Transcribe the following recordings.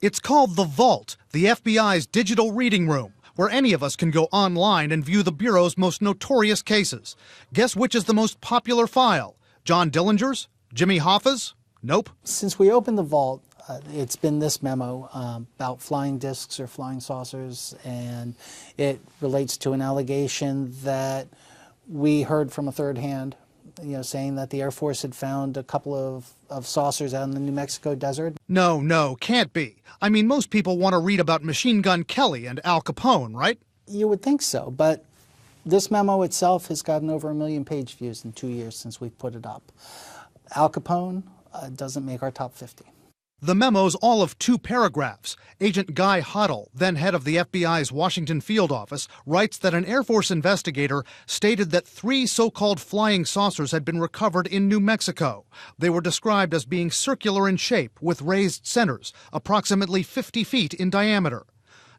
It's called The Vault, the FBI's digital reading room, where any of us can go online and view the Bureau's most notorious cases. Guess which is the most popular file? John Dillinger's? Jimmy Hoffa's? Nope. Since we opened the vault, it's been this memo about flying discs or flying saucers, and it relates to an allegation that we heard from a third hand, saying that the Air Force had found a couple of saucers out in the New Mexico desert. No, can't be. I mean, most people want to read about Machine Gun Kelly and Al Capone, right? You would think so, but this memo itself has gotten over 1 million page views in 2 years since we put it up. Al Capone doesn't make our top 50. The memo's all of 2 paragraphs. Agent Guy Hoddle, then head of the FBI's Washington field office, writes that an Air Force investigator stated that 3 so-called flying saucers had been recovered in New Mexico. They were described as being circular in shape with raised centers, approximately 50 feet in diameter.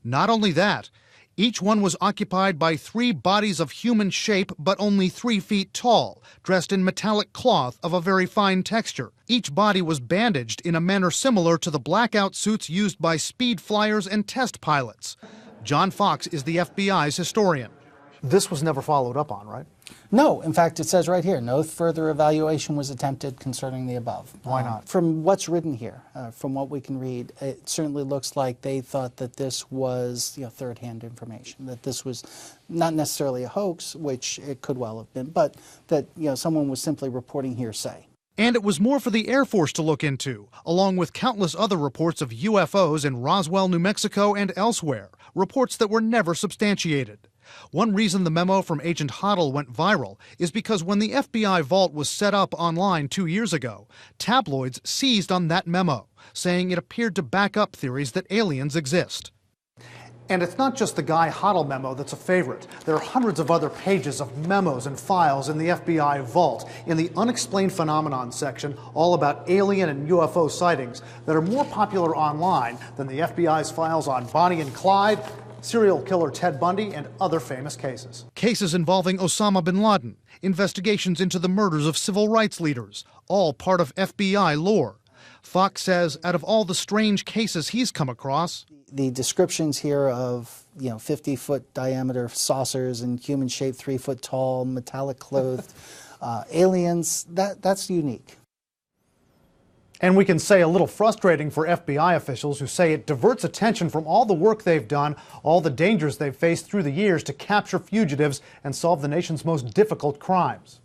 Not only that, each one was occupied by 3 bodies of human shape, but only 3 feet tall, dressed in metallic cloth of a very fine texture. Each body was bandaged in a manner similar to the blackout suits used by speed flyers and test pilots. John Fox is the FBI's historian. This was never followed up on, right? No, in fact, it says right here, no further evaluation was attempted concerning the above. Why not? From what's written here, from what we can read, it certainly looks like they thought that this was third-hand information, that this was not necessarily a hoax, which it could well have been, but that someone was simply reporting hearsay. And it was more for the Air Force to look into, along with countless other reports of UFOs in Roswell, New Mexico and elsewhere, reports that were never substantiated. One reason the memo from Agent Hoddle went viral is because when the FBI vault was set up online 2 years ago, tabloids seized on that memo, saying it appeared to back up theories that aliens exist. And it's not just the Guy Hoddle memo that's a favorite. There are hundreds of other pages of memos and files in the FBI vault in the Unexplained Phenomenon section, all about alien and UFO sightings that are more popular online than the FBI's files on Bonnie and Clyde, serial killer Ted Bundy, and other famous cases. Cases involving Osama bin Laden, investigations into the murders of civil rights leaders, all part of FBI lore. Fox says out of all the strange cases he's come across, the descriptions here of 50-foot diameter saucers and human shaped 3 foot tall, metallic clothed aliens, that's unique. And we can say a little frustrating for FBI officials who say it diverts attention from all the work they've done, all the dangers they've faced through the years to capture fugitives and solve the nation's most difficult crimes.